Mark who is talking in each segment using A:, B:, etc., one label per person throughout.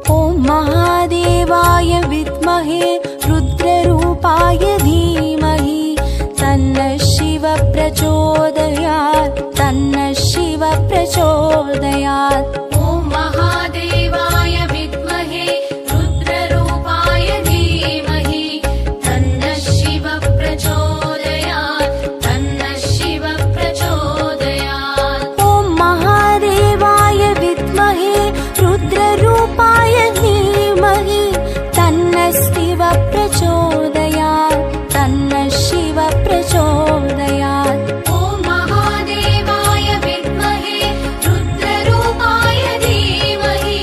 A: ॐ महादेवाय विद्महे रुद्ररूपाय धीमहि तन्नः शिवः प्रचोदयात् तन्नः शिवः प्रचोदयात्।
B: ॐ महादेवाय विद्महे रुद्ररूपाय धीमहि तन्नः शिवः प्रचोदयात् तन्नः शिवः प्रचोदयात्।
A: ॐ महादेवाय विद्महे रुद्ररूपाय धीमहि तन्नः शिवः प्रचोदयात् तन्नः शिवः प्रचोदयात्।
B: ॐ महादेवाय विद्महे रुद्ररूपाय धीमहि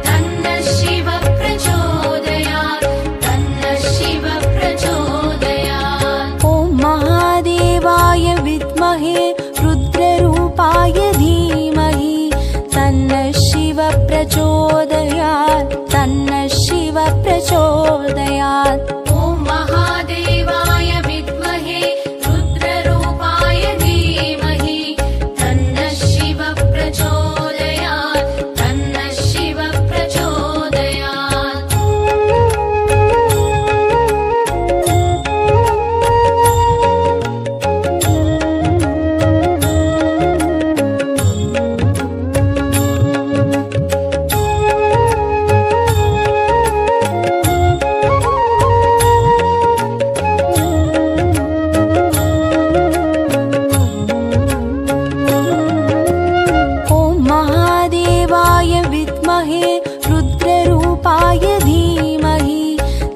B: तन्नः शिवः प्रचोदयात् तन्नः शिवः प्रचोदयात्।
A: ॐ महादेवाय विद्महे रुद्ररूपाय धीमहि तन्नः शिवः प्रचोदयात् तन्नः शिवः प्रचोदयात्।
B: ॐ महादेवाय विद्महे रुद्ररूपाय धीमहि तन्नः शिवः प्रचोदयात् तन्नः शिवः प्रचोदयात्।
A: ॐ महादेवाय विद्महे रुद्ररूपाय धीमहि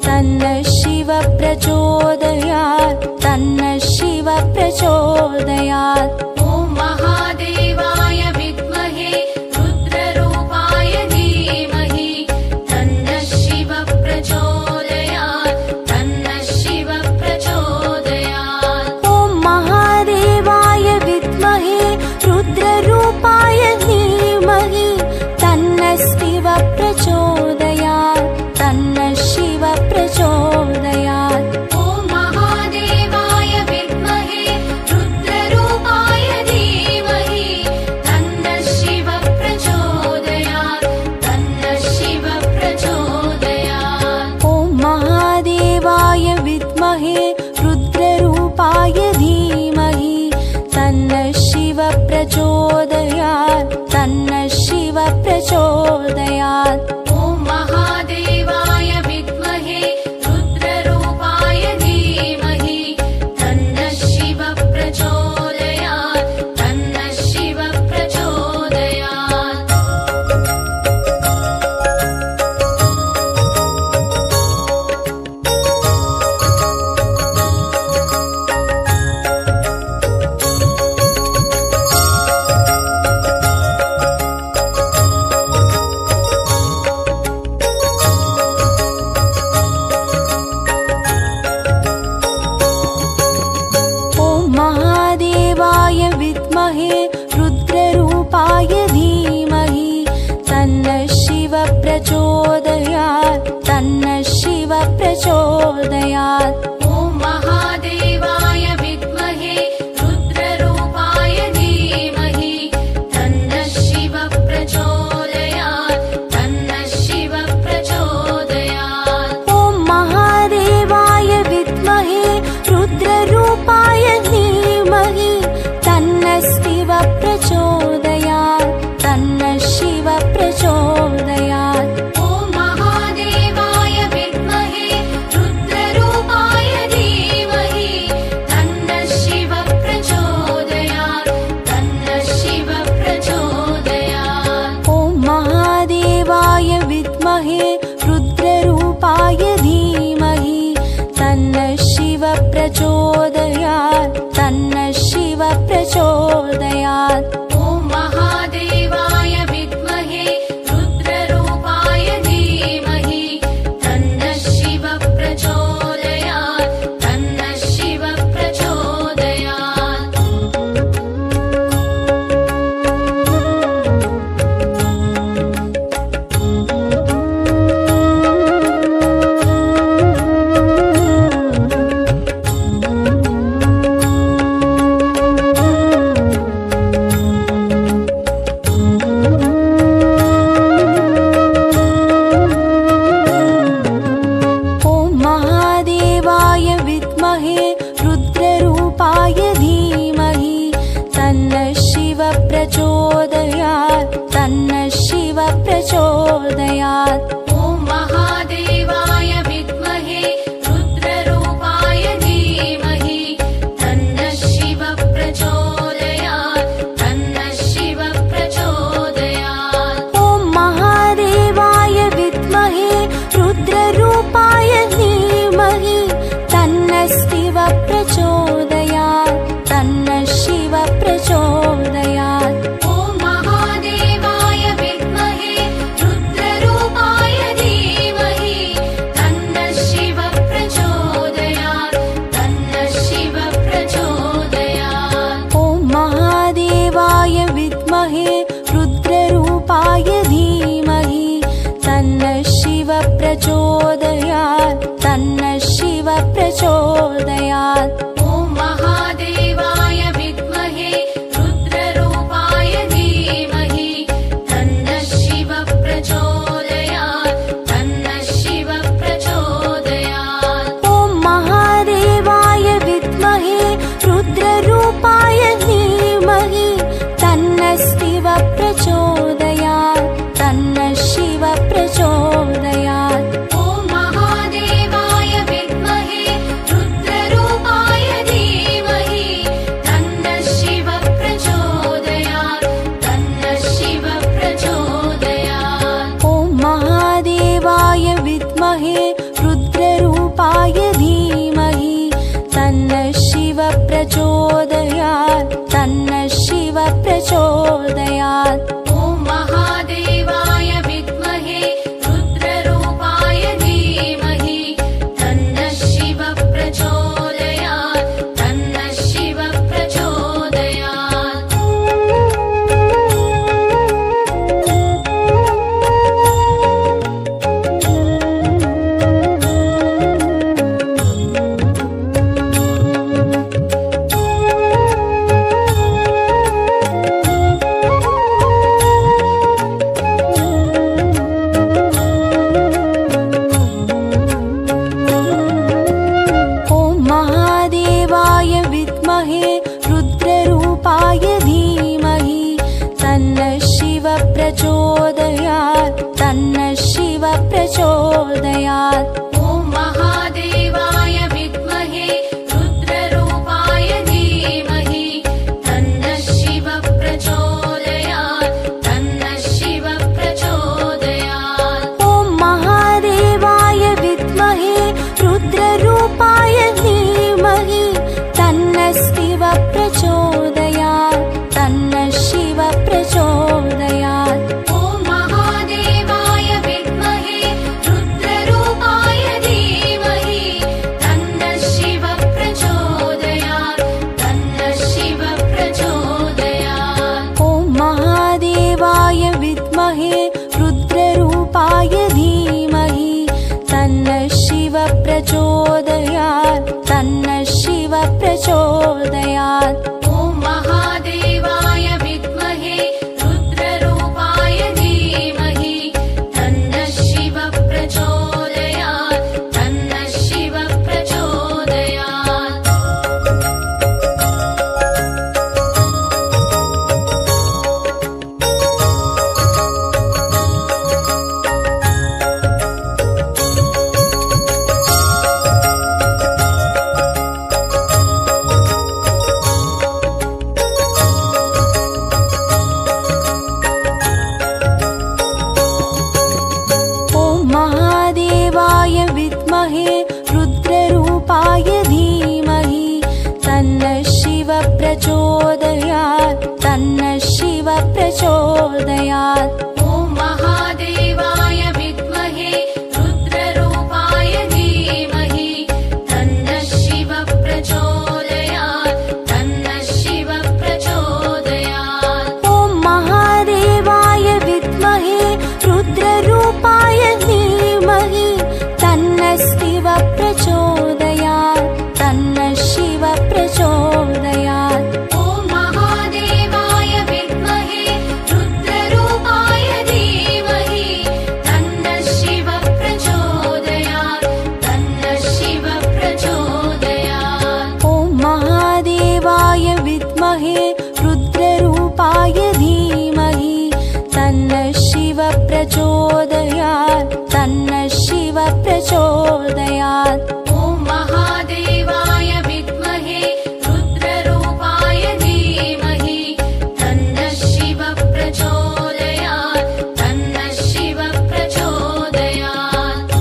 A: तन्नः शिवः प्रचोदयात् तन्नः शिवः प्रचोदयात्।
B: ॐ महादेवाय विद्महे रुद्ररूपाय धीमहि तन्नः शिवः प्रचोदयात् तन्नः शिवः प्रचोदयात्।
A: ॐ महादेवाय विद्महे रुद्ररूपाय धीमहि तन्नः शिवः प्रचोदयात् तन्नः शिवः प्रचोदयात्।
B: ॐ महादेवाय विद्महे रुद्ररूपाय धीमहि तन्नः शिवः प्रचोदयात् तन्नः शिवः प्रचोदयात्।
A: ॐ महादेवाय विद्महे रुद्ररूपाय धीमहि तन्नः शिवः प्रचोदयात् तन्नः शिवः प्रचोदयात्।
B: ॐ महादेवाय विद्महे रुद्ररूपाय धीमहि तन्नः शिवः प्रचोदयात् तन्नः शिवः प्रचोदयात्।
A: ॐ महादेवाय विद्महे रुद्ररूपाय धीमहि तन्नः शिवः प्रचोदयात् तन्नः शिवः प्रचोदयात्।
B: ॐ महादेवाय विद्महे रुद्ररूपाय धीमहि तन्नः शिवः प्रचोदयात् तन्नः शिवः प्रचोदयात्।
A: ॐ महादेवाय विद्महे रुद्ररूपाय धीमहि तन्नः शिवः प्रचोदयात् तन्नः शिवः प्रचोदयात्।
B: ॐ महादेवाय विद्महे रुद्ररूपाय धीमहि तन्नः शिवः प्रचोदयात् तन्नः शिवः प्रचोदयात्।
A: ॐ महादेवाय विद्महे रुद्ररूपाय धीमहि तन्नः शिवः प्रचोदयात् तन्नः शिवः प्रचोदयात्।
B: ॐ महादेवाय विद्महे रुद्ररूपाय धीमहि तन्नः शिवः प्रचोदयात् तन्नः शिवः प्रचोदयात्।
A: प्रचोदयात् तन्नः शिव प्रचोदयात्।
B: ॐ महादेवाय विद्महे रुद्ररूपाय धीमहि तन्नः शिव प्रचोदयात् तन्नः शिव प्रचोदयात्।
A: ॐ महादेवाय विद्महे रुद्ररूपाय धीमहि तन्नः शिव प्रचोदयात् तन्नः शिव प्रचोदयात्।
B: ॐ महादेवाय विद्महे रुद्ररूपाय धीमहि तन्नः शिव प्रचोदयात् तन्नः शिव प्रचोदयात्।
A: ॐ महादेवाय विद्महे रुद्ररूपाय धीमहि तन्नः शिव प्रचोदयात् तन्नः शिव प्रचोदयात्।
B: ॐ महादेवाय विद्महे रुद्ररूपाय धीमहि तन्नः शिव प्रचोदयात् तन्नः शिव प्रचोदयात्।
A: ॐ महादेवाय विद्महे रुद्ररूपाय धीमहि तन्नः शिव प्रचोदयात् तन्नः शिव प्रचोदयात्।
B: ॐ महादेवाय विद्महे रुद्ररूपाय धीमहि तन्नः शिव प्रचोदयात् तन्नः शिव प्रचोदयात्।
A: ॐ महादेवाय विद्महे रुद्ररूपाय धीमहि तन्नः शिव प्रचोदयात् तन्नः शिव प्रचोदयात्।
B: ॐ महादेवाय विद्महे रुद्ररूपाय धीमहि तन्नः शिव प्रचोदयात् तन्नः शिव प्रचोदयात्।
A: ॐ महादेवाय विद्महे रुद्ररूपाय धीमहि तन्नः शिव प्रचोदयात् तन्नः शिव प्रचोदयात्।
B: ॐ महादेवाय विद्महे रुद्ररूपाय धीमहि तन्नः शिव प्रचोदयात् तन्नः शिव प्रचोदयात्।
A: ॐ महादेवाय विद्महे रुद्ररूपाय धीमहि तन्नः शिव प्रचोदयात् तन्नः शिव प्रचोदयात्।
B: ॐ महादेवाय विद्महे रुद्ररूपाय धीमहि तन्नः शिव प्रचोदयात् तन्नः शिव प्रचोदयात्।
A: ॐ महादेवाय विद्महे रुद्ररूपाय धीमहि तन्नः शिव प्रचोदयात् तन्नः शिव प्रचोदयात्।
B: ॐ महादेवाय विद्महे रुद्ररूपाय धीमहि तन्नः शिव प्रचोदयात् तन्नः शिव प्रचोदयात्।
A: ॐ महादेवाय विद्महे रुद्ररूपाय धीमहि तन्नः शिव प्रचोदयात् तन्नः शिव प्रचोदयात्।
B: ॐ महादेवाय विद्महे रुद्ररूपाय धीमहि तन्नः शिव प्रचोदयात् तन्नः शिव प्रचोदयात्।
A: ॐ महादेवाय विद्महे रुद्ररूपाय धीमहि तन्नः शिव प्रचोदयात् तन्नः शिव प्रचोदयात्।
B: ॐ महादेवाय विद्महे रुद्ररूपाय प्रचोदयात् तन्नः शिवः प्रचोदयात्
A: प्रचोदयात्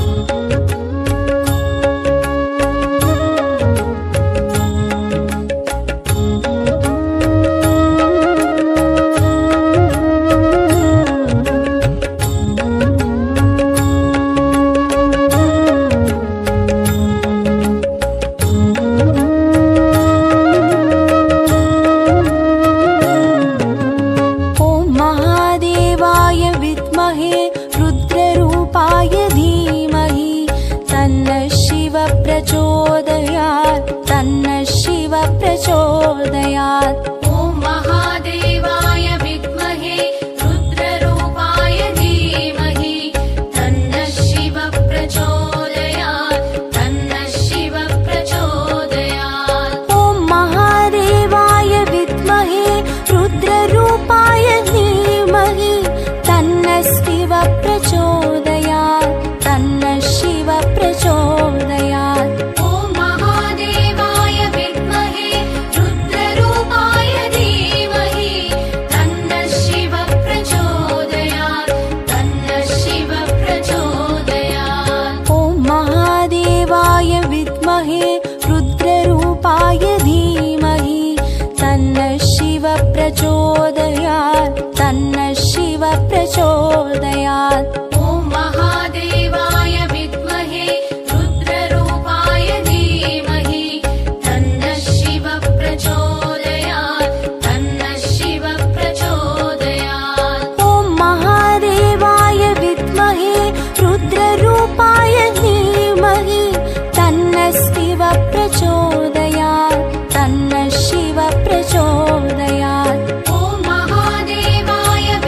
B: ॐ महादेवाय विद्महे रुद्ररूपाय धीमहि तन्नः शिवः प्रचोदयात् तन्नः शिवः प्रचोदयात्
A: ॐ महादेवाय विद्महे रुद्ररूपाय धीमहि तन्नः शिवः प्रचोदयात् तन्नः शिवः प्रचोदयात्
B: ॐ महादेवाय विद्महे रुद्ररूपाय धीमहि तन्नः शिवः प्रचोदयात् तन्नः शिवः प्रचोदयात्
A: ॐ महादेवाय विद्महे रुद्ररूपाय धीमहि तन्नः शिवः प्रचोदयात् तन्नः शिवः प्रचोदयात्
B: ॐ महादेवाय विद्महे रुद्ररूपाय धीमहि तन्नः शिवः प्रचोदयात् तन्नः शिवः प्रचोदयात्
A: ॐ महादेवाय विद्महे रुद्ररूपाय धीमहि तन्नः शिवः प्रचोदयात् तन्नः शिवः प्रचोदयात्
B: ॐ महादेवाय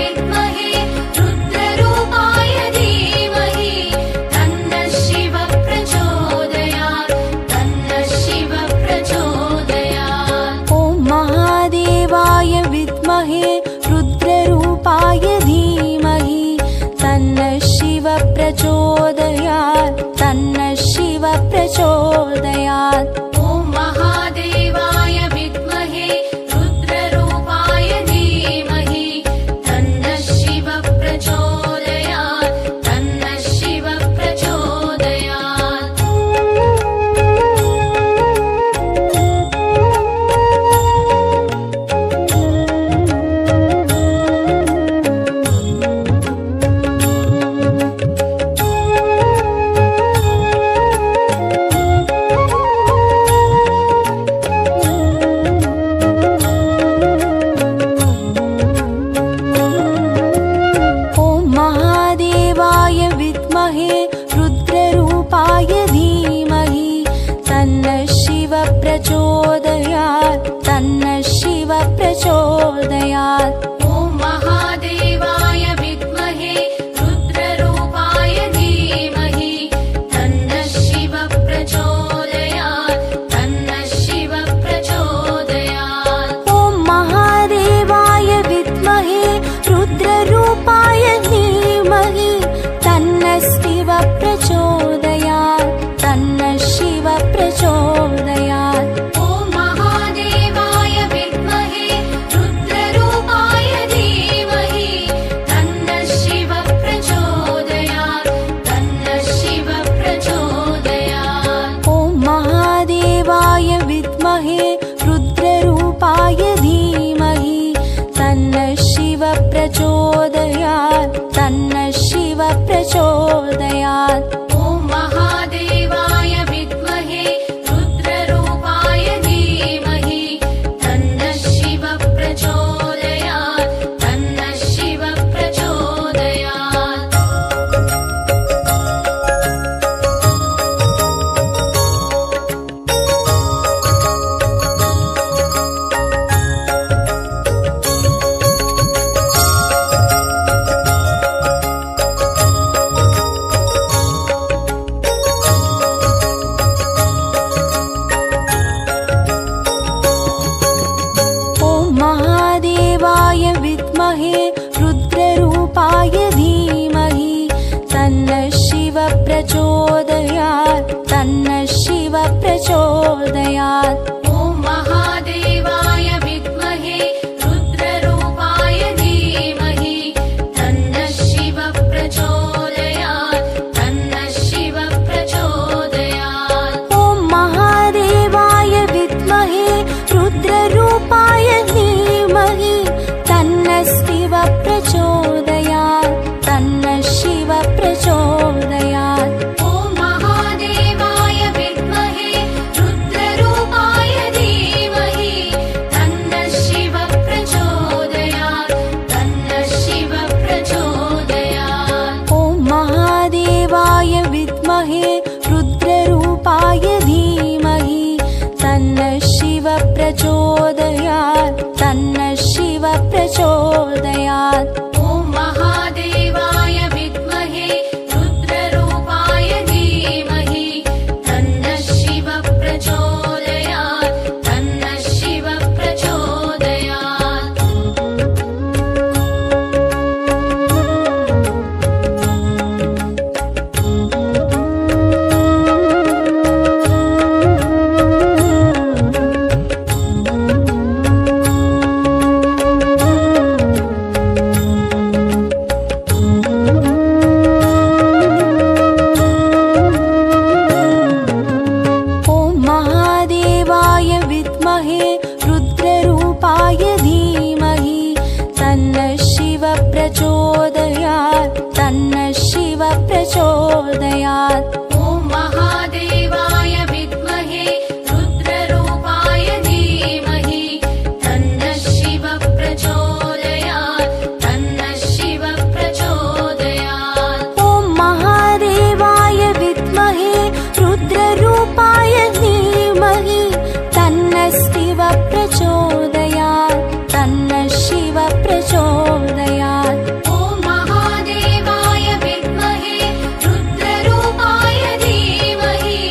B: विद्महे रुद्ररूपाय धीमहि तन्नः शिवः प्रचोदयात् तन्नः शिवः प्रचोदयात्
A: ॐ महादेवाय विद्महे रुद्ररूपाय धीमहि तन्नः शिवः प्रचोदयात् तन्नः शिवः प्रचोदयात्
B: ॐ महादेवाय विद्महे रुद्ररूपाय धीमहि तन्नः शिवः प्रचोदयात् तन्नः शिवः प्रचोदयात्
A: ॐ महादेवाय विद्महे रुद्ररूपाय धीमहि तन्नः शिवः प्रचोदयात् तन्नः शिवः प्रचोदयात्
B: ॐ महादेवाय विद्महे रुद्ररूपाय धीमहि तन्नः शिवः प्रचोदयात् तन्नः शिवः प्रचोदयात्
A: ॐ महादेवाय विद्महे रुद्ररूपाय धीमहि तन्नः शिवः प्रचोदयात् तन्नः शिवः प्रचोदयात्
B: ॐ महादेवाय विद्महे रुद्ररूपाय धीमहि तन्नः शिवः प्रचोदयात् तन्नः शिवः प्रचोदयात्
A: ॐ महादेवाय विद्महे रुद्ररूपाय धीमहि तन्नः शिवः प्रचोदयात् तन्नः शिवः प्रचोदयात्
B: ॐ महादेवाय विद्महे रुद्ररूपाय धीमहि तन्नः शिवः प्रचोदयात् तन्नः शिवः प्रचोदयात्
A: ॐ महादेवाय विद्महे रुद्ररूपाय धीमहि तन्नः शिवः प्रचोदयात् तन्नः शिवः प्रचोदयात्
B: ॐ महादेवाय विद्महे रुद्ररूपाय धीमहि
A: प्रचोदयात्।
B: ॐ महादेवाय विद्महे रुद्ररूपाय धीमहि तन्नः शिवः प्रचोदयात् तन्नः शिवः प्रचोदयात्।
A: रुद्ररूपाय धीमहि तन्नः शिवः प्रचोदयात् तन्नः शिवः प्रचोदयात्।
B: ॐ महादेवाय विद्महे रुद्ररूपाय धीमहि तन्नः शिवः प्रचोदयात् तन्नः शिवः प्रचोदयात्।
A: ॐ महादेवाय विद्महे रुद्ररूपाय धीमहि तन्नः शिवः प्रचोदयात् तन्नः शिवः प्रचोदयात्।
B: ॐ महादेवाय विद्महे रुद्ररूपाय धीमहि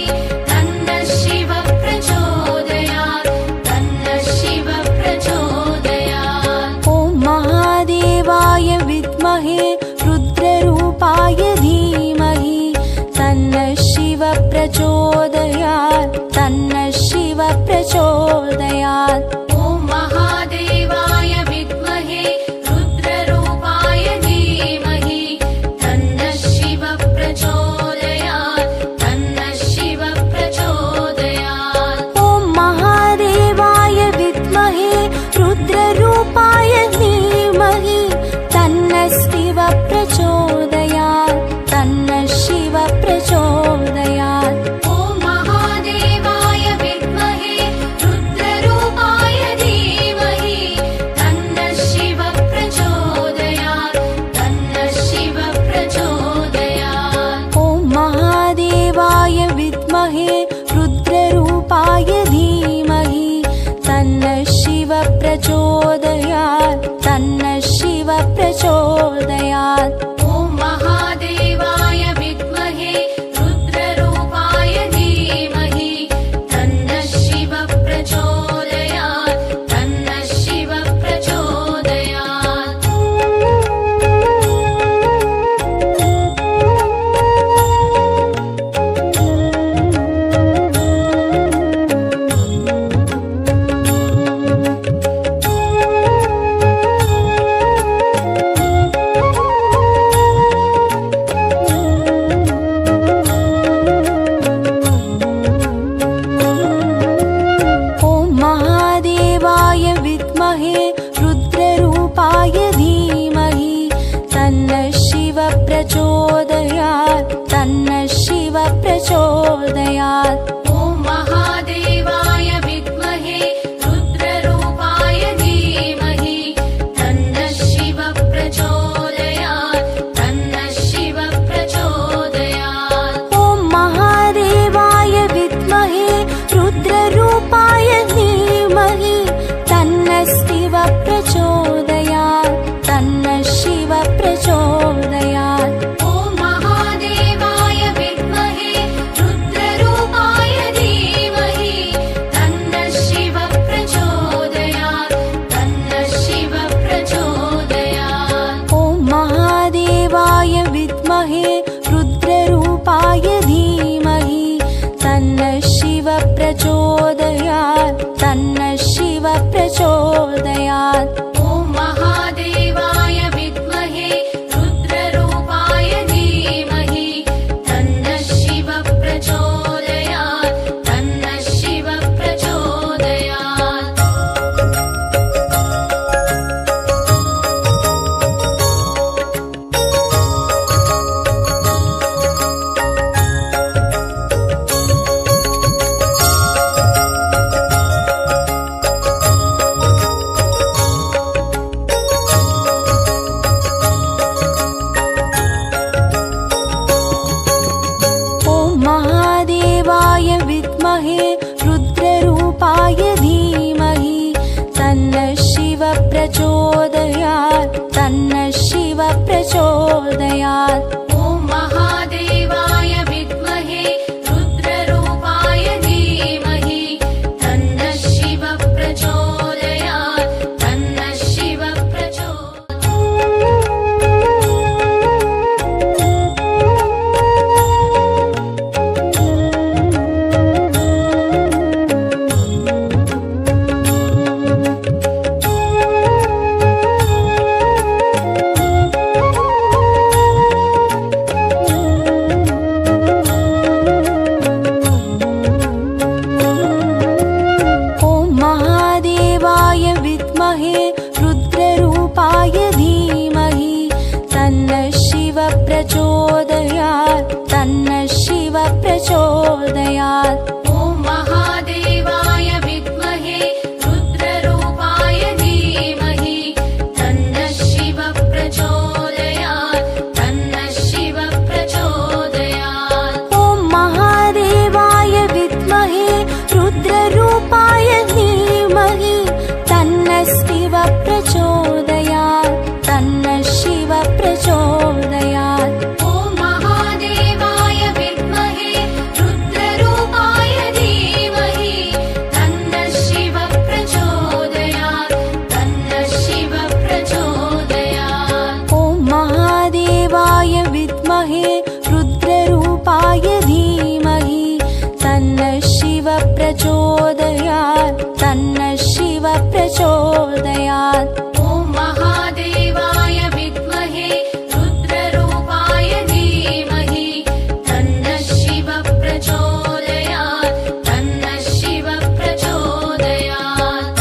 B: तन्नः शिवः प्रचोदयात् तन्नः शिवः प्रचोदयात्।
A: ॐ महादेवाय विद्महे रुद्ररूपाय धीमहि तन्नः शिवः प्रचोदयात् तन्नः शिवः प्रचोदयात्।
B: ॐ महादेवाय विद्महे रुद्ररूपाय धीमहि तन्नः शिवः प्रचोदयात् तन्नः शिवः प्रचोदयात्।
A: ॐ महादेवाय विद्महे रुद्ररूपाय धीमहि तन्नः शिवः प्रचोदयात् तन्नः शिवः प्रचोदयात्।
B: ॐ महादेवाय विद्महे रुद्ररूपाय धीमहि तन्नः शिवः प्रचोदयात् तन्नः शिवः प्रचोदयात्।
A: ॐ महादेवाय विद्महे रुद्ररूपाय धीमहि तन्नः शिवः प्रचोदयात् तन्नः शिवः प्रचोदयात्।
B: ॐ महादेवाय विद्महे रुद्ररूपाय धीमहि तन्नः शिवः प्रचोदयात् तन्नः शिवः प्रचोदयात्।
A: ॐ महादेवाय विद्महे रुद्ररूपाय धीमहि तन्नः शिवः प्रचोदयात् तन्नः शिवः प्रचोदयात्।
B: ॐ महादेवाय विद्महे रुद्ररूपाय धीमहि तन्नः शिवः प्रचोदयात् तन्नः शिवः प्रचोदयात्।
A: ॐ महादेवाय विद्महे रुद्ररूपाय धीमहि तन्नः शिवः प्रचोदयात् तन्नः शिवः प्रचोदयात्।
B: ॐ महादेवाय विद्महे रुद्ररूपाय धीमहि तन्नः शिवः प्रचोदयात् तन्नः शिवः प्रचोदयात्।
A: ॐ महादेवाय विद्महे रुद्ररूपाय धीमहि तन्नः शिवः प्रचोदयात् तन्नः शिवः प्रचोदयात्।
B: ॐ महादेवाय विद्महे रुद्ररूपाय धीमहि तन्नः शिवः प्रचोदयात् तन्नः शिवः प्रचोदयात्।
A: प्रचोदयात् तन्नः शिव प्रचोदयात्।
B: ॐ महादेवाय विद्महे रुद्ररूपाय धीमहि तन्नः शिव प्रचोदयात् तन्नः शिव
A: रुद्ररूपाय धीमहि तन्नः शिव प्रचोदयात् तन्नः शिव प्रचोदयात्।
B: ॐ महादेवाय विद्महे रुद्ररूपाय धीमहि तन्नः शिव प्रचोदयात् तन्नः शिव प्रचोदयात्।
A: ॐ महादेवाय विद्महे रुद्ररूपाय धीमहि तन्नः शिव प्रचोदयात् तन्नः शिव प्रचोदयात्।
B: ॐ महादेवाय विद्महे रुद्ररूपाय धीमहि तन्नः शिव प्रचोदयात् तन्नः शिव प्रचोदयात्।
A: ॐ महादेवाय विद्महे रुद्ररूपाय धीमहि तन्नः शिव प्रचोदयात् तन्नः शिव प्रचोदयात्।
B: ॐ महादेवाय विद्महे रुद्ररूपाय धीमहि तन्नः शिव प्रचोदयात् तन्नः शिव प्रचोदयात्।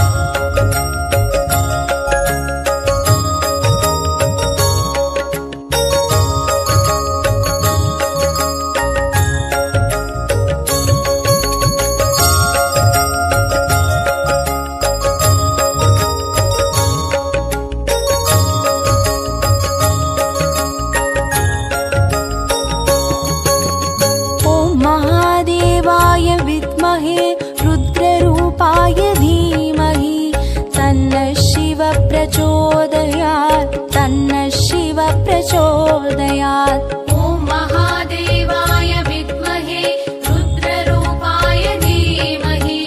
A: महादेवाय विद्महे रुद्ररूपाय धीमहि तन्नः शिव प्रचोदयात् तन्नः शिव प्रचोदयात्।
B: ॐ महादेवाय विद्महे रुद्ररूपाय धीमहि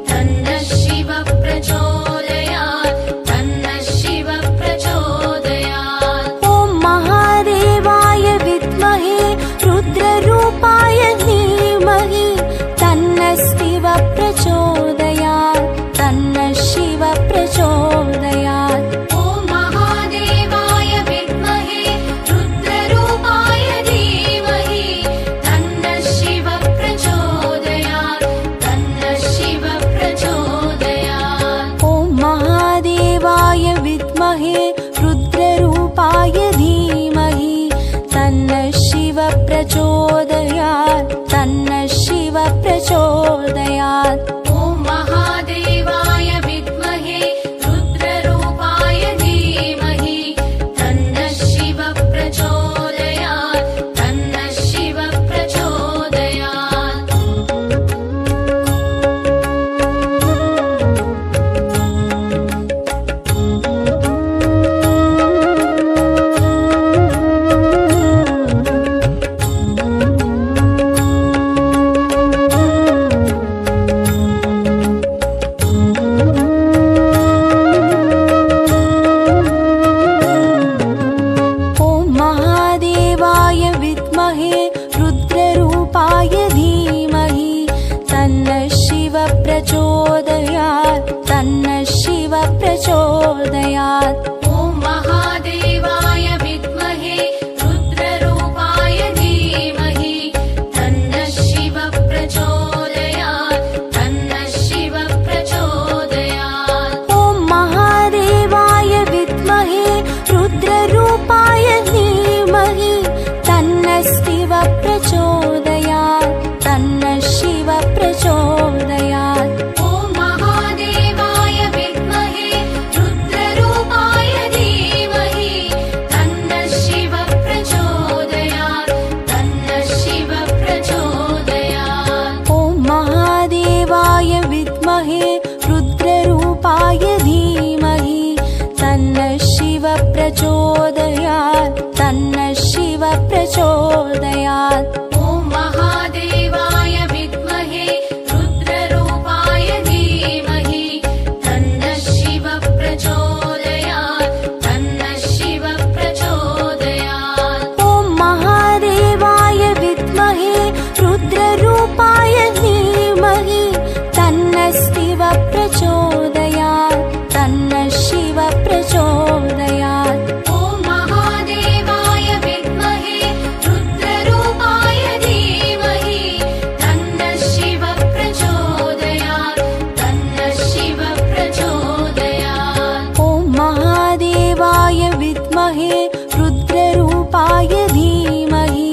B: तन्नः शिव प्रचोदयात् तन्नः शिव प्रचोदयात्।
A: ॐ महादेवाय विद्महे रुद्ररूपाय धीमहि तन्नः शिव प्रचोदयात् तन्नः शिव प्रचोदयात्।
B: ॐ महादेवाय विद्महे रुद्ररूपाय धीमहि तन्नः शिव प्रचोदयात् तन्नः शिव प्रचोदयात्।
A: ॐ महादेवाय विद्महे रुद्ररूपाय धीमहि तन्नः शिव प्रचोदयात् तन्नः शिव प्रचोदयात्।
B: ॐ महादेवाय विद्महे रुद्ररूपाय धीमहि तन्नः शिव प्रचोदयात् तन्नः शिव प्रचोदयात्।
A: रुद्ररूपाय धीमहि तन्नः शिव प्रचोदयात् तन्नः शिव प्रचोदयात्।
B: ॐ महादेवाय विद्महे रुद्ररूपाय धीमहि तन्नः शिव प्रचोदयात् तन्नः शिव प्रचोदयात्।
A: ॐ महादेवाय विद्महे रुद्ररूपाय धीमहि तन्नः शिव प्रचोदयात् तन्नः शिव प्रचोदयात्।
B: ॐ महादेवाय विद्महे रुद्ररूपाय
A: प्रचोदयात्।
B: ॐ महादेवाय विद्महे रुद्ररूपाय धीमहि तन्नः शिवः प्रचोदयात् तन्नः शिवः प्रचोदयात्।
A: ॐ महादेवाय विद्महे रुद्ररूपाय धीमहि तन्नः शिवः प्रचोदयात् तन्नः शिवः प्रचोदयात्।
B: ॐ महादेवाय विद्महे रुद्ररूपाय धीमहि तन्नः शिवः प्रचोदयात् तन्नः शिवः प्रचोदयात्।
A: ॐ महादेवाय विद्महे रुद्ररूपाय धीमहि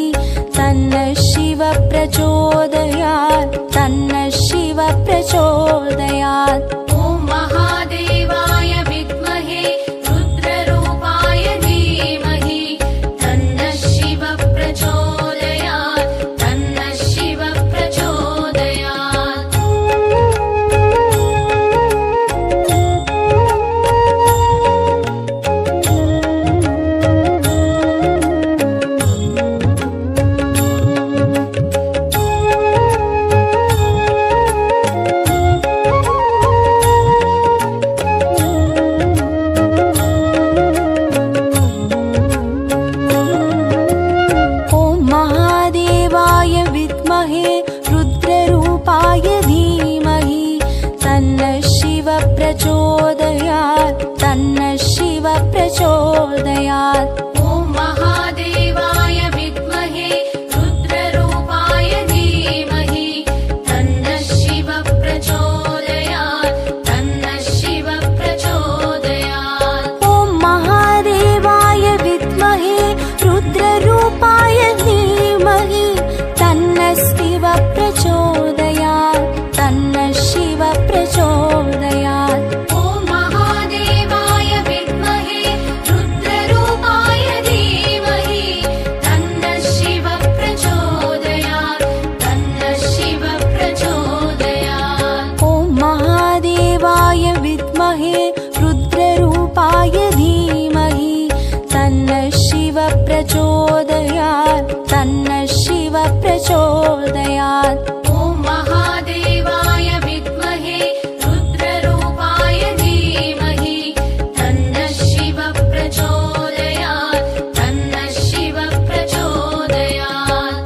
A: तन्नः शिवः प्रचोदयात् तन्नः शिवः प्रचोदयात्।
B: ॐ महादेवाय विद्महे रुद्ररूपाय धीमहि तन्नः शिवः प्रचोदयात् तन्नः शिवः प्रचोदयात्।
A: ॐ महादेवाय विद्महे रुद्ररूपाय धीमहि तन्नः शिवः प्रचोदयात् तन्नः शिवः प्रचोदयात्।
B: ॐ महादेवाय विद्महे रुद्ररूपाय धीमहि तन्नः शिवः प्रचोदयात् तन्नः शिवः प्रचोदयात्।
A: ॐ महादेवाय विद्महे रुद्ररूपाय धीमहि तन्नः शिवः प्रचोदयात् तन्नः शिवः प्रचोदयात्।
B: ॐ महादेवाय विद्महे रुद्ररूपाय धीमहि तन्नः शिवः प्रचोदयात् तन्नः शिवः प्रचोदयात्।
A: ॐ महादेवाय विद्महे रुद्ररूपाय धीमहि तन्नः शिवः प्रचोदयात् तन्नः शिवः प्रचोदयात्।
B: ॐ महादेवाय विद्महे रुद्ररूपाय धीमहि तन्नः शिवः प्रचोदयात् तन्नः शिवः प्रचोदयात्।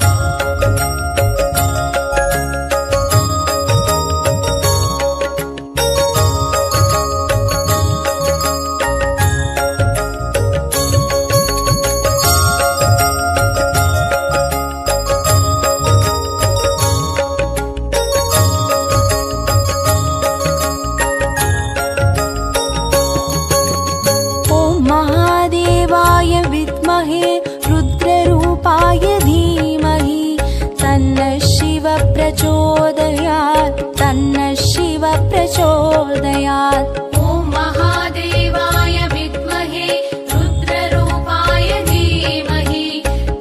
A: ॐ महादेवाय विद्महे रुद्ररूपाय धीमहि तन्नः शिवः प्रचोदयात् तन्नः शिवः प्रचोदयात्।
B: ॐ महादेवाय विद्महे रुद्ररूपाय धीमहि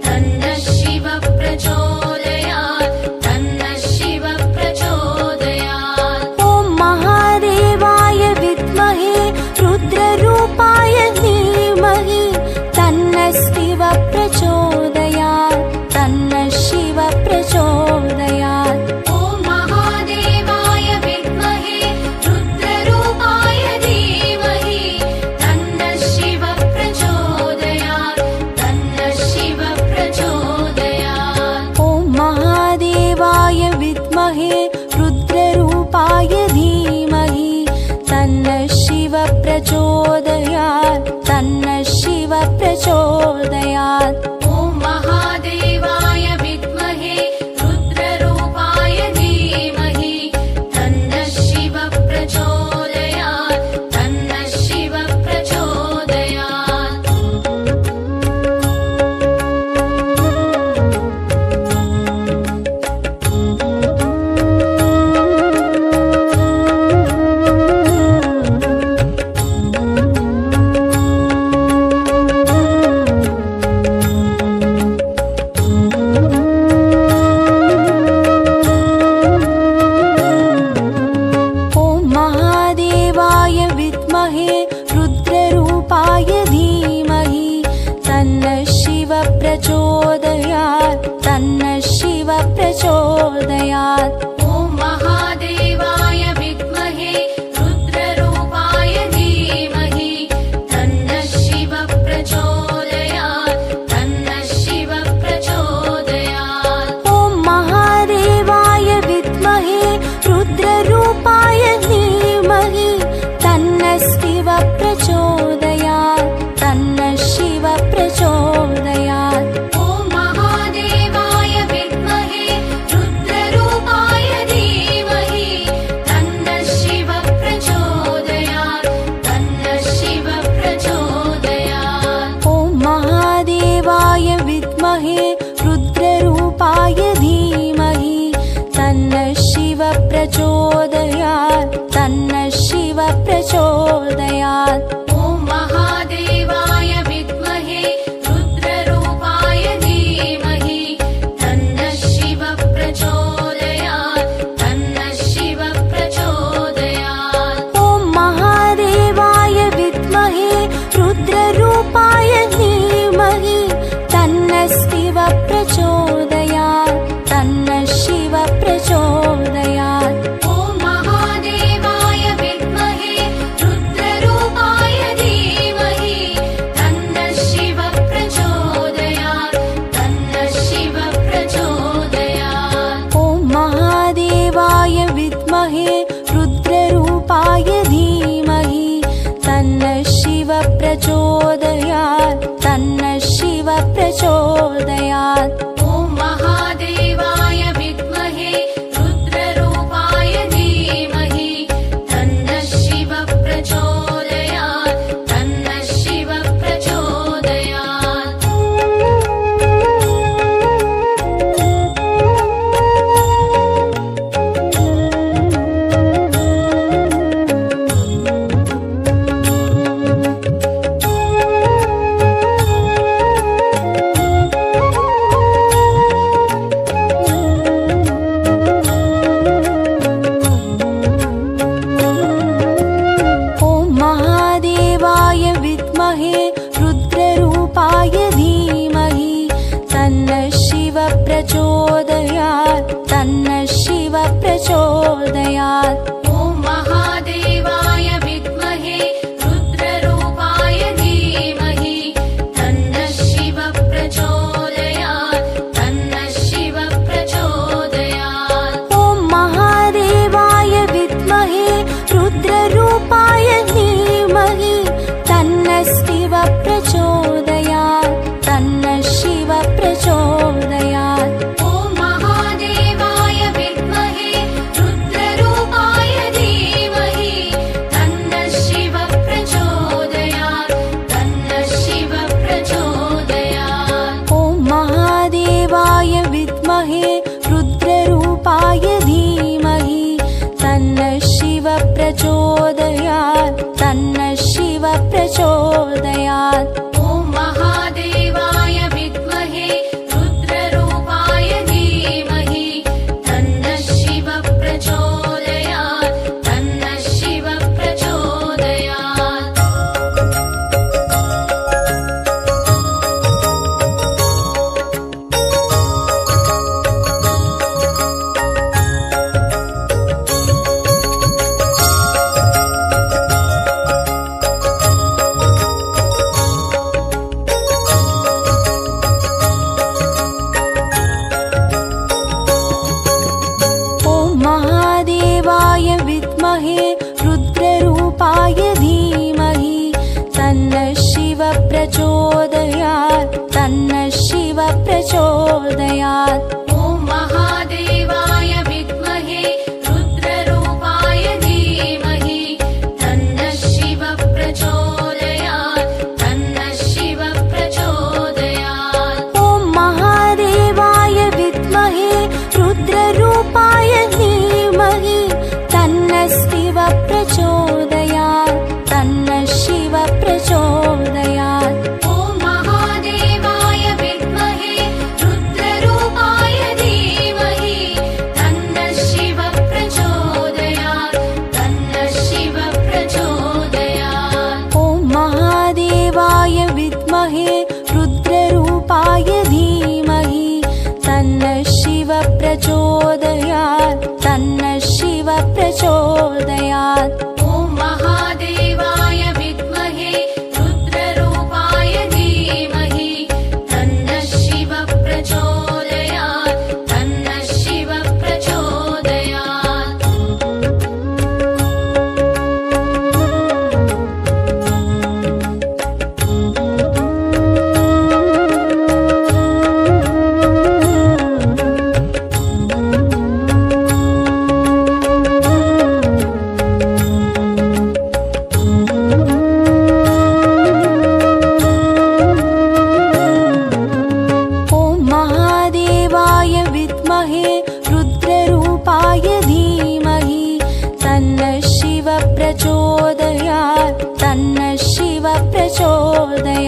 B: तन्नः शिवः प्रचोदयात् तन्नः शिवः प्रचोदयात्।
A: ॐ महादेवाय विद्महे रुद्ररूपाय धीमहि तन्नः शिवः प्रचोदयात् प्रचोदयात्।
B: ॐ महादेवाय विद्महे रुद्ररूपाय धीमहि तन्नः शिवः प्रचोदयात् तन्नः शिवः प्रचोदयात्।
A: ॐ महादेवाय विद्महे रुद्ररूपाय धीमहि तन्नः शिवः प्रचोदयात् तन्नः शिवः प्रचोदयात्।
B: ॐ महादेवाय विद्महे रुद्ररूपाय धीमहि तन्नः शिवः प्रचोदयात् तन्नः शिवः प्रचोदयात्।
A: ॐ महादेवाय विद्महे रुद्ररूपाय धीमहि तन्नः शिवः प्रचोदयात् तन्नः शिवः प्रचोदयात्।
B: ॐ महादेवाय विद्महे रुद्ररूपाय धीमहि तन्नः शिवः प्रचोदयात् तन्नः शिवः प्रचोदयात्।
A: ॐ महादेवाय विद्महे रुद्ररूपाय धीमहि तन्नः शिवः प्रचोदयात् तन्नः शिवः प्रचोदयात्।
B: ॐ महादेवाय विद्महे रुद्ररूपाय धीमहि तन्नः शिवः प्रचोदयात् तन्नः शिवः प्रचोदयात्।
A: ॐ महादेवाय विद्महे रुद्ररूपाय धीमहि तन्नः शिवः प्रचोदयात् तन्नः शिवः प्रचोदयात्।
B: ॐ महादेवाय विद्महे रुद्ररूपाय धीमहि तन्नः शिवः प्रचोदयात् तन्नः शिवः प्रचोदयात्।
A: ॐ महादेवाय विद्महे रुद्ररूपाय धीमहि तन्नः शिवः प्रचोदयात् तन्नः शिवः प्रचोदयात्।
B: ॐ महादेवाय विद्महे रुद्ररूपाय धीमहि तन्नः शिवः प्रचोदयात् तन्नः शिवः प्रचोदयात्।
A: ॐ महादेवाय विद्महे रुद्ररूपाय धीमहि तन्नः शिवः प्रचोदयात् तन्नः शिवः प्रचोदयात्।
B: ॐ महादेवाय विद्महे रुद्ररूपाय धीमहि तन्नः शिवः प्रचोदयात् तन्नः शिवः प्रचोदयात्।
A: ॐ महादेवाय विद्महे रुद्ररूपाय धीमहि तन्नः शिवः प्रचोदयात् तन्नः शिवः प्रचोदयात्।
B: ॐ महादेवाय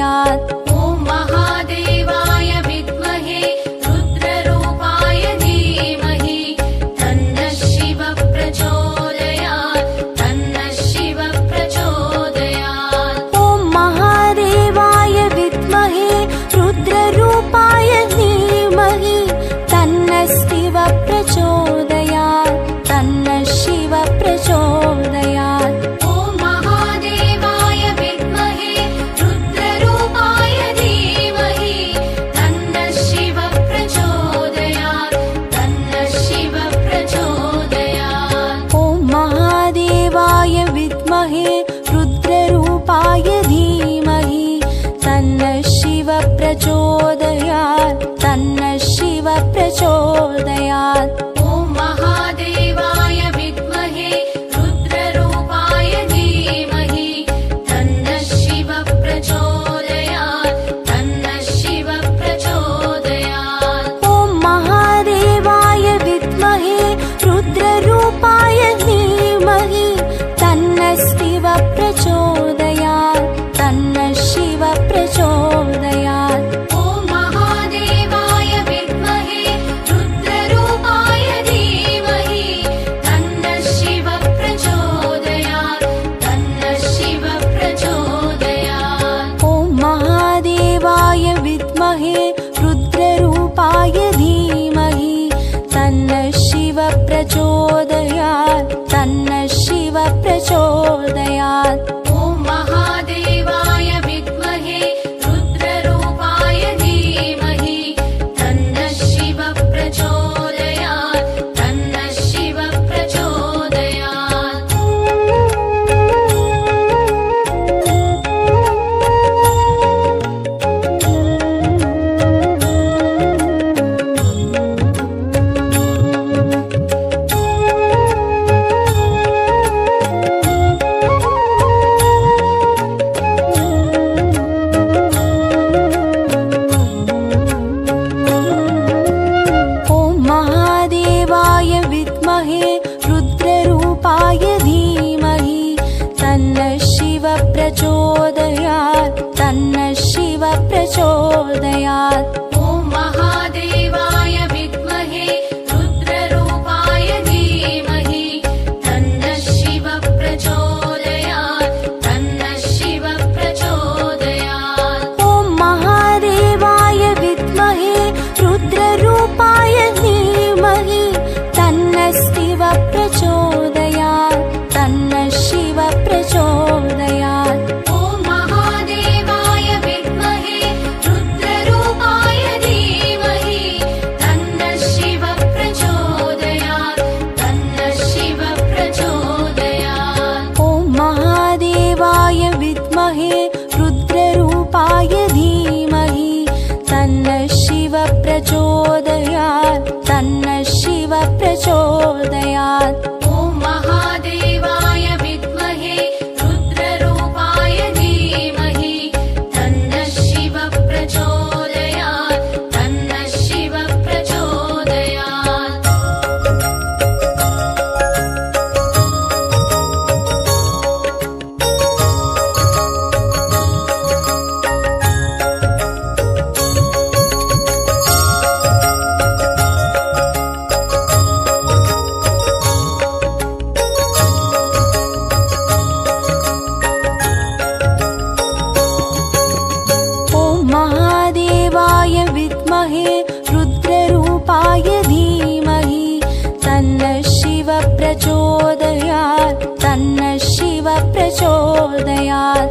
A: प्रचोदयात्।
B: ॐ महादेवाय विद्महे रुद्ररूपाय धीमहि तन्नः शिव प्रचोदयात् तन्नः शिव प्रचोदयात्।
A: ॐ महादेवाय विद्महे रुद्ररूपाय धीमहि तन्नः शिव प्रचोदयात् तन्नः शिव प्रचोदयात्।
B: ॐ महादेवाय विद्महे रुद्ररूपाय धीमहि तन्नः शिव प्रचोदयात् तन्नः शिव प्रचोदयात्।
A: ॐ महादेवाय विद्महे रुद्ररूपाय धीमहि तन्नः शिव प्रचोदयात् तन्नः शिव प्रचोदयात्।
B: ॐ महादेवाय विद्महे रुद्ररूपाय धीमहि तन्नः शिव प्रचोदयात् तन्नः शिव प्रचोदयात्।
A: ॐ महादेवाय विद्महे रुद्ररूपाय धीमहि तन्नः शिव प्रचोदयात् तन्नः शिव प्रचोदयात्।
B: ॐ महादेवाय विद्महे रुद्ररूपाय धीमहि तन्नः शिव प्रचोदयात् तन्नः शिव प्रचोदयात्।
A: ॐ महादेवाय विद्महे रुद्ररूपाय धीमहि तन्नः शिव प्रचोदयात् तन्नः शिव प्रचोदयात्।
B: ॐ महादेवाय विद्महे रुद्ररूपाय धीमहि तन्नः शिव प्रचोदयात् तन्नः शिव प्रचोदयात्।
A: ॐ महादेवाय विद्महे रुद्ररूपाय धीमहि तन्नः शिव प्रचोदयात् तन्नः शिव प्रचोदयात्।
B: ॐ महादेवाय विद्महे रुद्ररूपाय धीमहि तन्नः शिव प्रचोदयात् तन्नः शिव प्रचोदयात्।
A: ॐ महादेवाय विद्महे रुद्ररूपाय धीमहि तन्नः शिव प्रचोदयात् तन्नः शिव प्रचोदयात्।
B: ॐ महादेवाय विद्महे रुद्ररूपाय धीमहि तन्नः शिव प्रचोदयात् तन्नः शिव प्रचोदयात्।
A: ॐ महादेवाय विद्महे रुद्ररूपाय धीमहि तन्नः शिव प्रचोदयात् तन्नः शिव प्रचोदयात्।
B: ॐ महादेवाय विद्महे रुद्ररूपाय धीमहि तन्नः शिव प्रचोदयात् तन्नः शिव प्रचोदयात्।
A: ॐ महादेवाय विद्महे रुद्ररूपाय धीमहि तन्नः शिव प्रचोदयात् तन्नः शिव प्रचोदयात्।